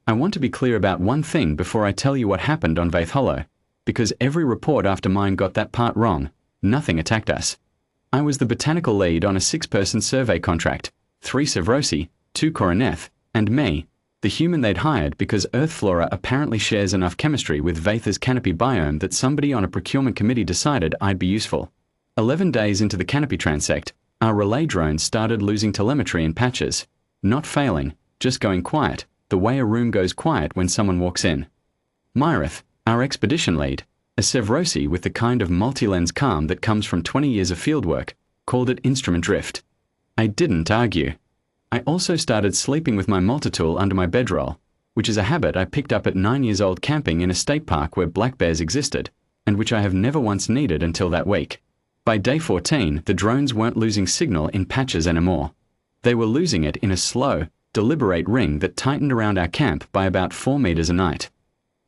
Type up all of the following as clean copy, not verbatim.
I want to be clear about one thing before I tell you what happened on Vaith Hollow, because every report after mine got that part wrong. Nothing attacked us. I was the botanical lead on a 6-person survey contract, 3 Sevrosi, 2 Koroneth, and me, the human they'd hired because Earth flora apparently shares enough chemistry with Vaith's canopy biome that somebody on a procurement committee decided I'd be useful. 11 days into the canopy transect, our relay drones started losing telemetry in patches. Not failing, just going quiet, the way a room goes quiet when someone walks in. Myrith, our expedition lead, a Sevrosi with the kind of multi-lens calm that comes from 20 years of fieldwork, called it instrument drift. I didn't argue. I also started sleeping with my multitool under my bedroll, which is a habit I picked up at 9 years old camping in a state park where black bears existed, and which I have never once needed until that week. By day 14, the drones weren't losing signal in patches anymore. They were losing it in a slow, deliberate ring that tightened around our camp by about 4 meters a night.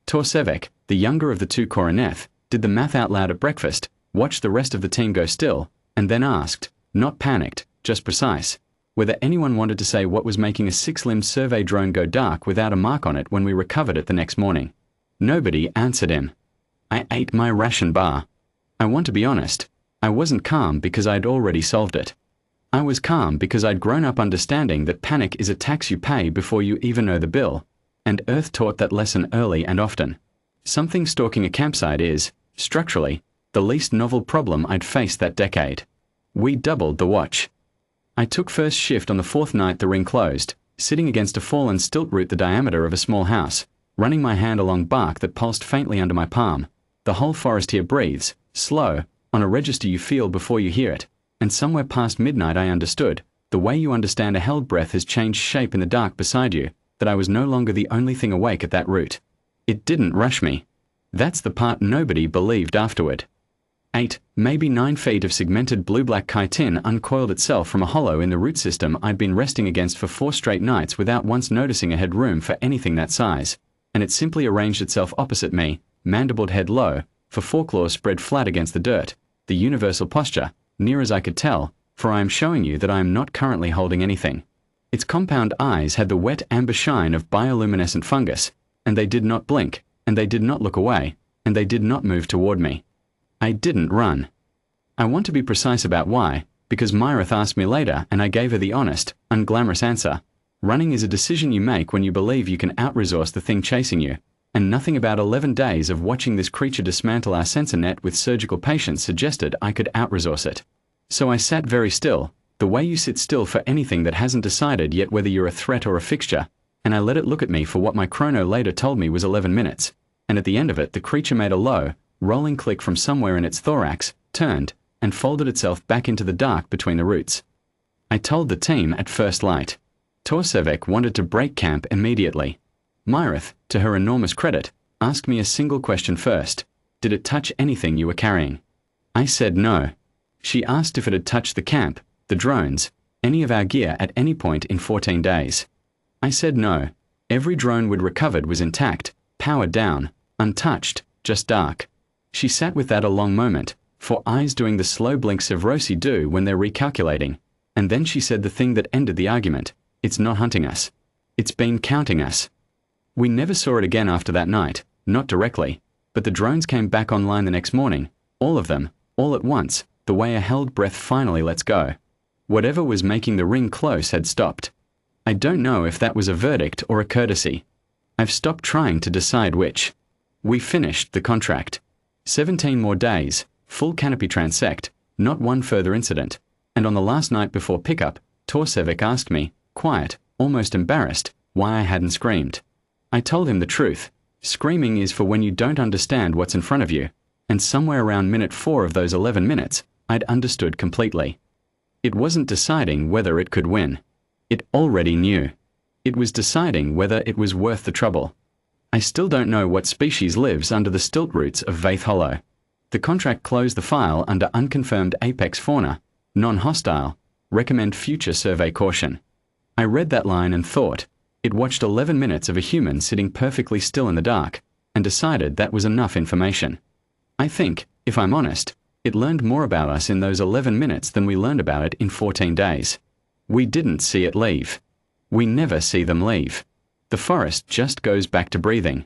Torsevek, the younger of the 2 Koroneth, did the math out loud at breakfast, watched the rest of the team go still, and then asked, not panicked, just precise, whether anyone wanted to say what was making a 6-limbed survey drone go dark without a mark on it when we recovered it the next morning. Nobody answered him. I ate my ration bar. I want to be honest, I wasn't calm because I'd already solved it. I was calm because I'd grown up understanding that panic is a tax you pay before you even know the bill, and Earth taught that lesson early and often. Something stalking a campsite is, structurally, the least novel problem I'd faced that decade. We doubled the watch. I took first shift on the 4th night the ring closed, sitting against a fallen stilt root the diameter of a small house, running my hand along bark that pulsed faintly under my palm. The whole forest here breathes, slow, on a register you feel before you hear it, and somewhere past midnight I understood, the way you understand a held breath has changed shape in the dark beside you, that I was no longer the only thing awake at that root. It didn't rush me. That's the part nobody believed afterward. 8, maybe 9 feet of segmented blue-black chitin uncoiled itself from a hollow in the root system I'd been resting against for 4 straight nights without once noticing a headroom for anything that size, and it simply arranged itself opposite me, mandibled head low, for 4 claws spread flat against the dirt, the universal posture, near as I could tell, for I am showing you that I am not currently holding anything. Its compound eyes had the wet amber shine of bioluminescent fungus, and they did not blink, and they did not look away, and they did not move toward me. I didn't run. I want to be precise about why, because Myrith asked me later and I gave her the honest, unglamorous answer. Running is a decision you make when you believe you can out-resource the thing chasing you, and nothing about 11 days of watching this creature dismantle our sensor net with surgical patience suggested I could out-resource it. So I sat very still, the way you sit still for anything that hasn't decided yet whether you're a threat or a fixture, and I let it look at me for what my chrono later told me was 11 minutes, and at the end of it the creature made a low, rolling click from somewhere in its thorax, turned, and folded itself back into the dark between the roots. I told the team at first light. Torsevek wanted to break camp immediately. Myrith, to her enormous credit, asked me a single question first. Did it touch anything you were carrying? I said no. She asked if it had touched the camp, the drones, any of our gear at any point in 14 days. I said no. Every drone we'd recovered was intact, powered down, untouched, just dark. She sat with that a long moment, for eyes doing the slow blink Sevrosi do when they're recalculating, and then she said the thing that ended the argument. It's not hunting us. It's been counting us. We never saw it again after that night, not directly, but the drones came back online the next morning, all of them, all at once, the way a held breath finally lets go. Whatever was making the ring close had stopped. I don't know if that was a verdict or a courtesy. I've stopped trying to decide which. We finished the contract. 17 more days, full canopy transect, not one further incident, and on the last night before pickup, Torsevek asked me, quiet, almost embarrassed, why I hadn't screamed. I told him the truth. Screaming is for when you don't understand what's in front of you, and somewhere around minute 4 of those 11 minutes, I'd understood completely. It wasn't deciding whether it could win. It already knew. It was deciding whether it was worth the trouble. I still don't know what species lives under the stilt roots of Vaith Hollow. The contract closed the file under unconfirmed apex fauna, non-hostile, recommend future survey caution. I read that line and thought, it watched 11 minutes of a human sitting perfectly still in the dark, and decided that was enough information. I think, if I'm honest, it learned more about us in those 11 minutes than we learned about it in 14 days. We didn't see it leave. We never see them leave. The forest just goes back to breathing.